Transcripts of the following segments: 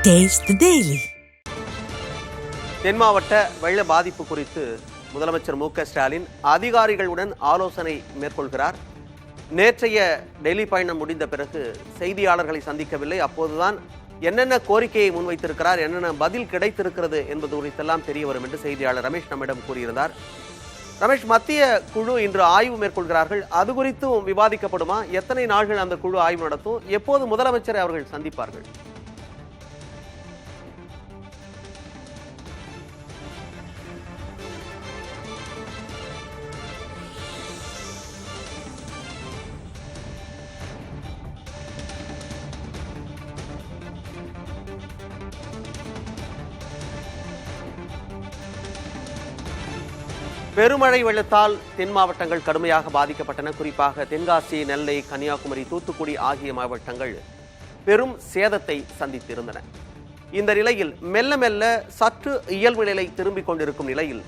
Taste the Daily. தென் மாவட்ட வெள்ள பாதிப்பு குறித்து முதலமைச்சர் மு.க.ஸ்டாலின் அதிகாரிகளுடன் ஆலோசனை மேற்கொள்கிறார். நேற்றைய டெல்லி பயணம் முடிந்த பிறகு செய்தியாளர்களை சந்திக்கவில்லை. அப்போதுதான் என்னென்ன கோரிக்கையை முன்வைத்திருக்கிறார், என்னென்ன பதில் கிடைத்திருக்கிறது என்பது குறித்தெல்லாம் தெரிய வரும் என்று செய்தியாளர் ரமேஷ் நம்மிடம் கூறியிருந்தார். ரமேஷ், மத்திய குழு இன்று ஆய்வு மேற்கொள்கிறார்கள். அது குறித்தும் விவாதிக்கப்படுமா? எத்தனை நாள்கள் அந்த குழு ஆய்வு நடத்தும்? எப்போது முதலமைச்சரை அவர்கள் சந்திப்பார்கள்? பெருமழை வெள்ளத்தால் தென் மாவட்டங்கள் கடுமையாக பாதிக்கப்பட்டன. குறிப்பாக தென்காசி, நெல்லை, கன்னியாகுமரி, தூத்துக்குடி ஆகிய மாவட்டங்கள் பெரும் சேதத்தை சந்தித்திருந்தன. இந்த நிலையில் மெல்ல மெல்ல சற்று இயல்பு நிலை திரும்பிக் கொண்டிருக்கும் நிலையில்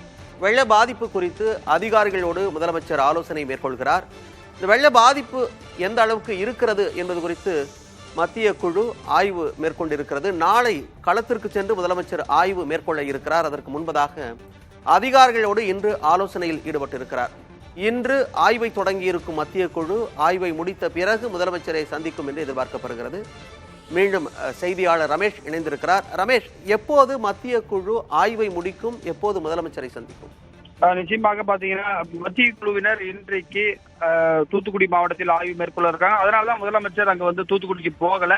வெள்ள பாதிப்பு குறித்து அதிகாரிகளோடு முதலமைச்சர் ஆலோசனை மேற்கொள்கிறார். இந்த வெள்ள பாதிப்பு எந்த அளவுக்கு இருக்கிறது என்பது குறித்து மத்திய குழு ஆய்வு மேற்கொண்டிருக்கிறது. நாளை களத்திற்கு சென்று முதலமைச்சர் ஆய்வு மேற்கொள்ள இருக்கிறார். அதற்கு முன்பதாக அதிகாரிகளோடு இன்று ஆலோசனையில் ஈடுபட்டிருக்கிறார். இன்று ஆய்வை தொடங்கியிருக்கும் மத்திய குழு ஆய்வை முடித்த பிறகு முதலமைச்சரை சந்திக்கும் என்று எதிர்பார்க்கப்படுகிறது. மீண்டும் செய்தியாளர் ரமேஷ் இணைந்திருக்கிறார். ரமேஷ், எப்போது மத்திய குழு ஆய்வை முடிக்கும்? எப்போது முதலமைச்சரை சந்திக்கும்? நிச்சயமாக பாத்தீங்கன்னா மத்திய குழுவினர் இன்றைக்கு தூத்துக்குடி மாவட்டத்தில் ஆய்வு மேற்கொள்ள இருக்காங்க. அதனாலதான் முதலமைச்சர் அங்க வந்து தூத்துக்குடிக்கு போகல.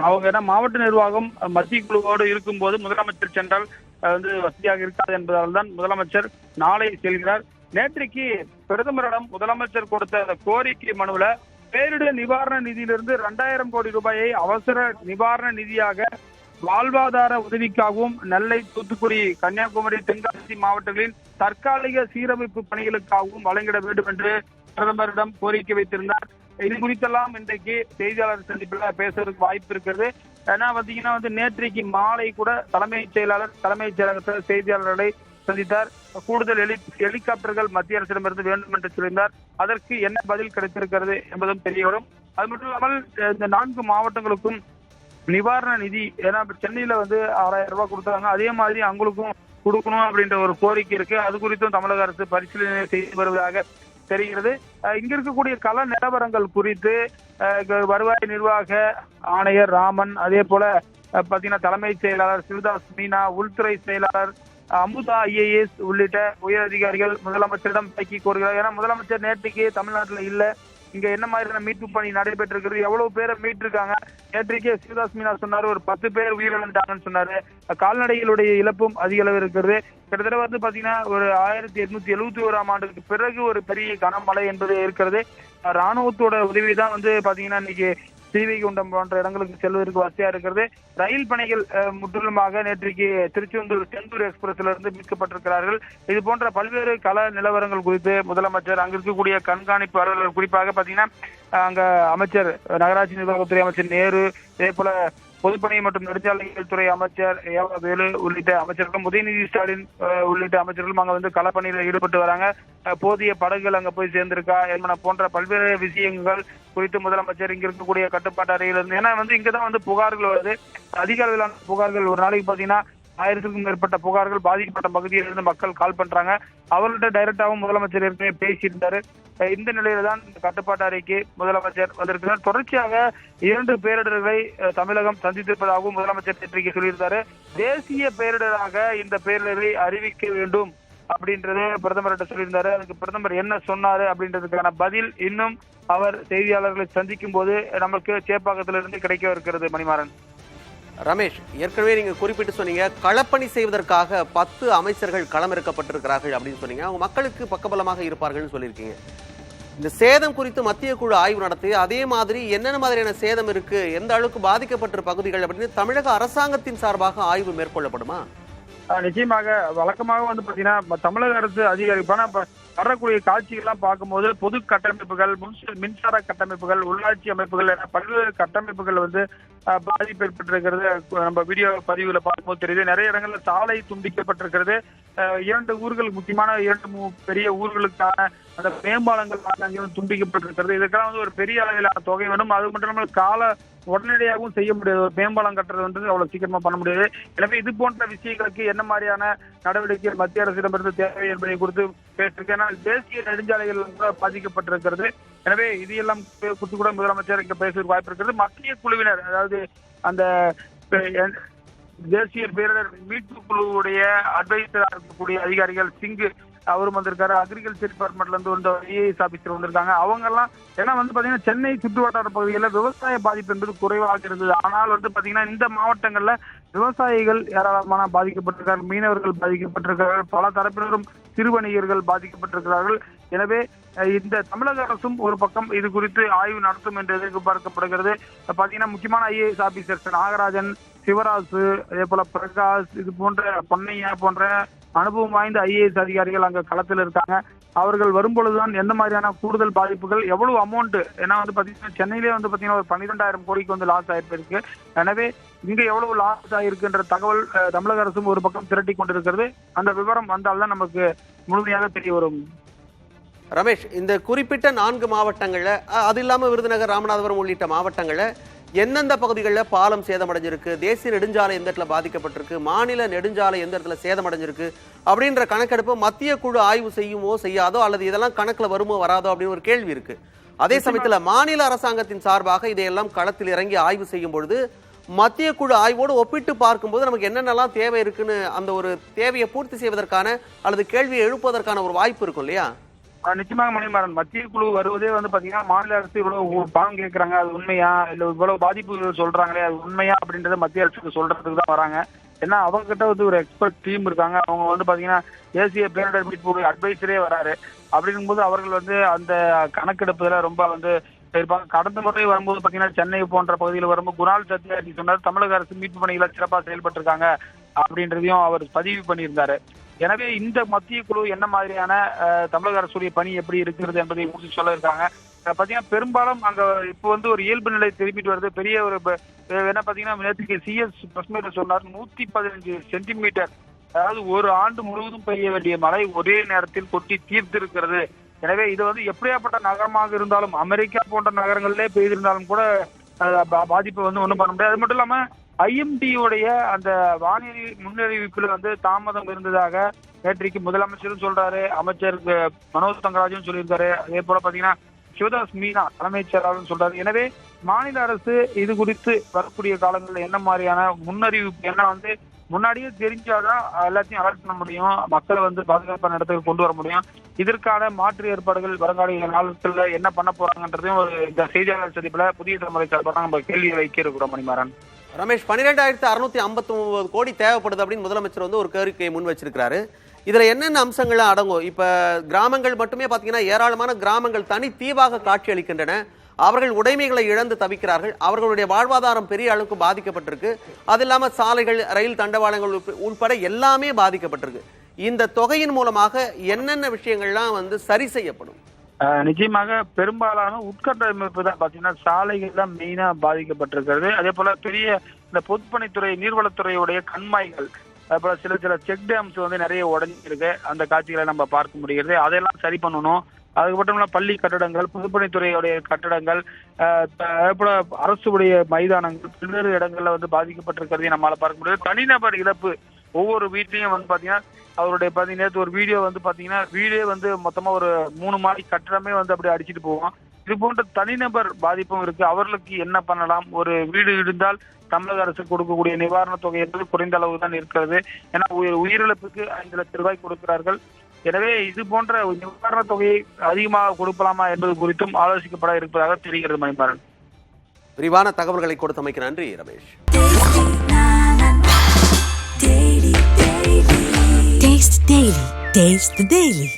அவங்க ஏன்னா மாவட்ட நிர்வாகம் மத்திய குழுவோடு இருக்கும் போது முதலமைச்சர் சென்றால் வந்து வசதியாக இருக்காது என்பதால் தான் முதலமைச்சர் நாளை செல்கிறார். நேற்றைக்கு பிரதமரிடம் முதலமைச்சர் கொடுத்த அந்த கோரிக்கை மனுவில் பேரிடர் நிவாரண நிதியிலிருந்து 2000 கோடி ரூபாயை அவசர நிவாரண நிதியாக வாழ்வாதார உதவிக்காகவும் நெல்லை, தூத்துக்குடி, கன்னியாகுமரி, தென்காசி மாவட்டங்களின் தற்காலிக சீரமைப்பு பணிகளுக்காகவும் வழங்கிட வேண்டும் என்று பிரதமரிடம் கோரிக்கை வைத்திருந்தார். இது குறித்தெல்லாம் இன்றைக்கு செய்தியாளர் சந்திப்பில் பேசுவதற்கு வாய்ப்பு இருக்கிறது. ஏன்னா பாத்தீங்கன்னா நேற்றைக்கு மாலை கூட தலைமைச் செயலகத்தில் செய்தியாளர்களை சந்தித்தார். கூடுதல் ஹெலிகாப்டர்கள் மத்திய அரசிடமிருந்து வேண்டும் என்று சொல்லியிருந்தார். அதற்கு என்ன பதில் கிடைத்திருக்கிறது என்பதும் தெரிய வரும். அது மட்டும் இல்லாமல் இந்த 4 மாவட்டங்களுக்கும் நிவாரண நிதி, ஏன்னா சென்னையில 6000 ரூபாய் கொடுத்தாங்க, அதே மாதிரி அவங்களுக்கும் கொடுக்கணும் அப்படின்ற ஒரு கோரிக்கை இருக்கு. அது குறித்தும் தமிழக அரசு பரிசீலனை செய்து வருவதாக தெரிகிறது. இங்க இருக்கக்கூடிய கள நிலவரங்கள் குறித்து வருவாய் நிர்வாக ஆணையர் ராமன், அதே போல பாத்தீங்கன்னா தலைமைச் செயலாளர் சிவதாஸ் மீனா, உள்துறை செயலாளர் அமுதா IAS உள்ளிட்ட உயர் அதிகாரிகள் முதலமைச்சரிடம் விளக்கி கோருகிறார். ஏன்னா முதலமைச்சர் நேற்றுக்கு தமிழ்நாட்டில் இல்ல, இங்க என்ன மாதிரியான மீட்பு பணி நடைபெற்றிருக்கிறது, எவ்வளவு பேரை மீட்டிருக்காங்க. நேற்றைக்கே சிவதாஸ் மீனா சொன்னாரு ஒரு 10 பேர் உயிரிழந்தாங்கன்னு சொன்னாரு. கால்நடைகளுடைய இழப்பும் அதிக அளவு இருக்கிறது. கிட்டத்தட்ட பாத்தீங்கன்னா ஒரு 1871ஆம் ஆண்டுக்கு பிறகு ஒரு பெரிய கனமழை என்பது இருக்கிறது. ராணுவத்தோட உதவி தான் பாத்தீங்கன்னா இன்னைக்கு ஸ்ரீவைகுண்டம் போன்ற இடங்களுக்கு செல்வதற்கு வசதியா இருக்கிறது. ரயில் பணிகள் முற்றிலுமாக நேற்றைக்கு திருச்செந்தூர் செந்தூர் எக்ஸ்பிரஸ்ல இருந்து மீட்கப்பட்டிருக்கிறார்கள். இது போன்ற பல்வேறு கள நிலவரங்கள் குறித்து முதலமைச்சர் அங்க இருக்கக்கூடிய கண்காணிப்பு அலுவலர், குறிப்பாக பாத்தீங்கன்னா அங்க அமைச்சர் நகராட்சி நிர்வாகத்துறை அமைச்சர் நேரு, இதே போல பொதுப்பணி மற்றும் நெடுஞ்சாலைகள் துறை அமைச்சர் வேலு உள்ளிட்ட அமைச்சர்களும், உதயநிதி ஸ்டாலின் உள்ளிட்ட அமைச்சர்களும் அங்க களப்பணியில் ஈடுபட்டு வராங்க. போதிய படகுகள் அங்க போய் சேர்ந்திருக்கா என்பன போன்ற பல்வேறு விஷயங்கள் குறித்து முதலமைச்சர் இங்க இருக்கக்கூடிய கட்டுப்பாட்டு அறையில் இருந்து, ஏன்னா இங்கதான் புகார்கள் வருது. அதிக அளவிலான புகார்கள், ஒரு நாளைக்கு பாத்தீங்கன்னா 1000க்கும் மேற்பட்ட புகார்கள் பாதிக்கப்பட்ட பகுதியில் இருந்து மக்கள் கால் பண்றாங்க. அவர்கள்ட்ட டைரக்டாவும் முதலமைச்சர் ஏற்கனவே பேசியிருந்தாரு. இந்த நிலையில தான் இந்த கட்டுப்பாட்டு அறைக்கு முதலமைச்சர் வந்திருக்கிறார். தொடர்ச்சியாக 2 பேரிடர்களை தமிழகம் சந்தித்திருப்பதாகவும் முதலமைச்சர் நேற்றைக்கு சொல்லியிருந்தாரு. தேசிய பேரிடராக இந்த பேரிடரை அறிவிக்க வேண்டும் அப்படின்றது பிரதமர்கிட்ட சொல்லியிருந்தாரு. அதுக்கு பிரதமர் என்ன சொன்னாரு அப்படின்றதுக்கான பதில் இன்னும் அவர் செய்தியாளர்களை சந்திக்கும் போது நமக்கு சேப்பாக்கத்திலிருந்து கிடைக்க இருக்கிறது. மணிமாறன். ரமேஷ், ஏற்கனவே நீங்க குறிப்பிட்டு சொன்னீங்க களப்பணி செய்வதற்காக 10 அமைச்சர்கள் களமிறக்கப்பட்டிருக்கிறார்கள் அப்படின்னு சொன்னீங்க. அவங்க மக்களுக்கு பக்கபலமாக இருப்பார்கள் சொல்லியிருக்கீங்க. இந்த சேதம் குறித்து மத்திய குழு ஆய்வு நடத்தி, அதே மாதிரி என்னென்ன மாதிரியான சேதம் இருக்கு, எந்த அளவுக்கு பாதிக்கப்பட்ட பகுதிகள் அப்படின்னு தமிழக அரசாங்கத்தின் சார்பாக ஆய்வு மேற்கொள்ளப்படுமா? நிச்சயமாக வழக்கமாக பாத்தீங்கன்னா தமிழக அரசு அதிகாரிப்பான வரக்கூடிய காட்சிகள்லாம் பார்க்கும்போது பொது கட்டமைப்புகள், மின்சார கட்டமைப்புகள், உள்ளாட்சி அமைப்புகள் என பல்வேறு கட்டமைப்புகள் பாதிப்பு ஏற்பட்டிருக்கிறது. நம்ம வீடியோ பதிவுல பார்க்கும்போது தெரியுது. நிறைய இடங்கள்ல சாலை துண்டிக்கப்பட்டிருக்கிறது. 2 ஊர்கள், முக்கியமான 2 பெரிய ஊர்களுக்கான அந்த மேம்பாலங்கள் அங்கேயும் துண்டிக்கப்பட்டிருக்கிறது. இதற்கெல்லாம் வந்து ஒரு பெரிய அளவிலான தொகை வேணும். அது மட்டும் இல்லாமல் உடனடியாகவும் செய்ய முடியாது. ஒரு மேம்பாலம் கட்டுறது அவ்வளவு சீக்கிரமா பண்ண முடியாது. எனவே இது போன்ற விஷயங்களுக்கு என்ன மாதிரியான நடவடிக்கை மத்திய அரசிடமிருந்து தேவை என்பதை குறித்து பேசியிருக்கேன். ஏன்னா தேசிய நெடுஞ்சாலைகள் கூட பாதிக்கப்பட்டிருக்கிறது. எனவே இது எல்லாம் குறித்து கூட முதலமைச்சர் இங்க பேசுவதற்கு வாய்ப்பு இருக்கிறது. மத்திய குழுவினர், அதாவது அந்த தேசிய பேரிடர் மீட்பு குழுவுடைய அட்வைசரா இருக்கக்கூடிய அதிகாரிகள் சிங்கு அவரும் வந்திருக்காரு. அக்ரிகல்ச்சர் டிபார்ட்மெண்ட்ல இருந்து வந்து ஐஏஎஸ் ஆபீசர் வந்திருக்காங்க. அவங்க எல்லாம் ஏன்னா வந்து பாத்தீங்கன்னா சென்னை சுற்றுவட்டார பகுதிகளில் விவசாய பாதிப்பு என்பது குறைவாக இருந்தது. ஆனால் வந்து பாத்தீங்கன்னா இந்த மாவட்டங்கள்ல விவசாயிகள் ஏராளமான பாதிக்கப்பட்டிருக்கார்கள், மீனவர்கள் பாதிக்கப்பட்டிருக்கிறார்கள், பல தரப்பினரும் சிறு வணிகர்கள் பாதிக்கப்பட்டிருக்கிறார்கள். எனவே இந்த தமிழக அரசும் ஒரு பக்கம் இது குறித்து ஆய்வு நடத்தும் என்று எதிர்பார்க்கப்படுகிறது. பாத்தீங்கன்னா முக்கியமான ஐஏஎஸ் ஆபீசர்ஸ் நாகராஜன், சிவராசு, அதே போல பிரகாஷ், இது போன்ற பொன்னையா போன்ற அனுபவம் வாய்ந்த ஐஏஎஸ் அதிகாரிகள் அங்க களத்தில் இருக்காங்க. அவர்கள் வரும்பொழுதுதான் எந்த மாதிரியான கூடுதல் பாதிப்புகள், எவ்வளவு அமௌண்ட், ஏன்னா வந்து பாத்தீங்கன்னா சென்னையிலே வந்து பாத்தீங்கன்னா ஒரு 12,000 கோடிக்கு வந்து லாஸ் ஆயிருக்கு. எனவே இங்க எவ்வளவு லாஸ் ஆயிருக்குன்ற தகவல் தமிழக அரசும் ஒரு பக்கம் திரட்டி கொண்டிருக்கிறது. அந்த விவரம் வந்தால்தான் நமக்கு முழுமையாக தெரிய வரும். ரமேஷ், இந்த குறிப்பிட்ட 4 மாவட்டங்கள்ல, அது இல்லாம விருதுநகர், ராமநாதபுரம் உள்ளிட்ட மாவட்டங்கள்ல எந்தெந்த பகுதிகளில் பாலம் சேதமடைஞ்சிருக்கு, தேசிய நெடுஞ்சாலை எந்த இடத்துல பாதிக்கப்பட்டிருக்கு, மாநில நெடுஞ்சாலை எந்த இடத்துல சேதமடைஞ்சிருக்கு அப்படின்ற கணக்கெடுப்பு மத்திய குழு ஆய்வு செய்யுமோ செய்யாதோ, அல்லது இதெல்லாம் கணக்குல வருமோ வராதோ அப்படின்னு ஒரு கேள்வி இருக்கு. அதே சமயத்துல மாநில அரசாங்கத்தின் சார்பாக இதையெல்லாம் களத்தில் இறங்கி ஆய்வு செய்யும் பொழுது மத்திய குழு ஆய்வோடு ஒப்பிட்டு பார்க்கும்போது நமக்கு என்னென்னலாம் தேவை இருக்குன்னு அந்த ஒரு தேவையை பூர்த்தி செய்வதற்கான அல்லது கேள்வியை எழுப்புவதற்கான ஒரு வாய்ப்பு இருக்கும் இல்லையா? நிச்சயமாக மணிமாறன், மத்திய குழு வருவதே வந்து பாத்தீங்கன்னா மாநில அரசு இவ்வளவு பணம் கேட்கறாங்க, அது உண்மையா இல்ல இவ்வளவு பாதிப்புகள் சொல்றாங்களே அது உண்மையா அப்படின்றத மத்திய அரசுக்கு சொல்றதுக்கு தான் வராங்க. ஏன்னா அவங்க கிட்ட வந்து ஒரு எக்ஸ்பர்ட் டீம் இருக்காங்க. அவங்க வந்து பாத்தீங்கன்னா தேசிய பேரிடர் மீட்பு அட்வைசரே வராரு. அப்படிங்கும் போது அவர்கள் வந்து அந்த கணக்கெடுப்புல ரொம்ப வந்து இருப்பாங்க. கடந்த முறை வரும்போது பாத்தீங்கன்னா சென்னை போன்ற பகுதியில் வரும்போது குணால் சத்யார்த்தி சொன்னார் தமிழக அரசு மீட்பு பணிகளை சிறப்பாக செயல்பட்டு இருக்காங்க அப்படின்றதையும் அவர் பதிவு பண்ணியிருந்தாரு. எனவே இந்த மத்திய குழு என்ன மாதிரியான தமிழக அரசுடைய பணி எப்படி இருக்கிறது என்பதை முடிச்சு சொல்ல இருக்காங்க. பாத்தீங்கன்னா பெரும்பாலும் அங்க இப்ப வந்து ஒரு இயல்பு நிலை திரும்பிட்டு வருது. பெரிய ஒரு என்ன பாத்தீங்கன்னா நேற்றுக்கு சிஎஸ் பிரஸ் மீட் சொன்னார் 115 சென்டிமீட்டர், அதாவது ஒரு ஆண்டு முழுவதும் பெய்ய வேண்டிய மழை ஒரே நேரத்தில் கொட்டி தீர்த்திருக்கிறது. எனவே இது வந்து எப்படியாப்பட்ட நகரமாக இருந்தாலும், அமெரிக்கா போன்ற நகரங்களிலே பெய்திருந்தாலும் கூட பாதிப்பு வந்து ஒன்றும் பண்ண முடியாது. அது மட்டும் இல்லாம ஐஎம்டியுடைய அந்த வானிலை முன்னறிவிப்புல வந்து தாமதம் இருந்ததாக நேற்றைக்கு முதலமைச்சரும் சொல்றாரு, அமைச்சர் மனோஜ் தங்கராஜும் சொல்லியிருக்காரு. அதே போல பாத்தீங்கன்னா சிவதாஸ் மீனா தலைமைச் செயலாளர் சொல்றாரு. எனவே மாநில அரசு இது குறித்து வரக்கூடிய காலங்களில் என்ன மாதிரியான முன்னறிவிப்பு, ஏன்னா வந்து முன்னாடியே தெரிஞ்சாதான் எல்லாத்தையும் அலர்ட் பண்ண முடியும், மக்களை வந்து பாதுகாப்பான இடத்துக்கு கொண்டு வர முடியும். இதற்கான மாற்று ஏற்பாடுகள் வருங்கால நாட்கள்ல என்ன பண்ண போறாங்கன்றதையும் ஒரு இந்த செய்தியாளர் சந்திப்புல புதிய தலைமுறை சார்பாக நம்ம கேள்வி வைக்க இருக்கிறோம். மணிமாறன், ரமேஷ், 12,659 கோடி தேவைப்படுது அப்படின்னு முதலமைச்சர் வந்து ஒரு கோரிக்கையை முன் வச்சிருக்காரு. இதுல என்னென்ன அம்சங்கள்லாம் அடங்கும்? இப்ப கிராமங்கள் மட்டுமே பாத்தீங்கன்னா ஏராளமான கிராமங்கள் தனி தீவாக காட்சி அளிக்கின்றன. அவர்கள் உடைமைகளை இழந்து தவிக்கிறார்கள். அவர்களுடைய வாழ்வாதாரம் பெரிய அளவுக்கு பாதிக்கப்பட்டிருக்கு. அது இல்லாம சாலைகள், ரயில் தண்டவாளங்கள் உட்பட எல்லாமே பாதிக்கப்பட்டிருக்கு. இந்த தொகையின் மூலமாக என்னென்ன விஷயங்கள்லாம் வந்து சரி செய்யப்படும்? நிச்சயமாக பெரும்பாலான உட்கட்டமைப்பு தான் பாத்தீங்கன்னா சாலைகள் தான் மெயினா பாதிக்கப்பட்டிருக்கிறது. அதே போல பெரிய இந்த பொதுப்பணித்துறை, நீர்வளத்துறையுடைய கண்மாய்கள், அதே போல சில செக் டேம்ஸ் வந்து நிறைய உடஞ்சிருக்கு. அந்த காட்சிகளை நம்ம பார்க்க முடிகிறது. அதையெல்லாம் சரி பண்ணணும். அதுக்கு மட்டும் இல்லாம பள்ளி கட்டடங்கள், பொதுப்பணித்துறையுடைய கட்டடங்கள், அதே போல அரசுடைய மைதானங்கள் பல்வேறு இடங்கள்ல வந்து பாதிக்கப்பட்டிருக்கிறதையும் நம்மளால பார்க்க முடியாது. தனிநபர் இழப்பு ஒவ்வொரு வீட்லயும் வந்து பாத்தீங்கன்னா அவருடைய நேற்று ஒரு வீடியோ வந்து பாத்தீங்கன்னா வீடே வந்து மொத்தமா ஒரு 3 மாடி கட்டடமே வந்து அப்படி அடிச்சுட்டு போவோம். இது போன்ற தனிநபர் பாதிப்பும் இருக்கு. அவர்களுக்கு என்ன பண்ணலாம்? ஒரு வீடு இருந்தால் தமிழக அரசு கொடுக்கக்கூடிய நிவாரண தொகை என்பது குறைந்த அளவு தான் இருக்கிறது. ஏன்னா உயிரிழப்புக்கு 5 லட்சம் ரூபாய் கொடுக்கிறார்கள். எனவே இது போன்ற நிவாரண தொகையை அதிகமாக கொடுக்கலாமா என்பது குறித்தும் ஆலோசிக்கப்பட இருப்பதாக தெரிகிறது. மணிமாறன், விரிவான தகவல்களை கொடுத்தமைக்கு நன்றி ரமேஷ். Taste the Daily.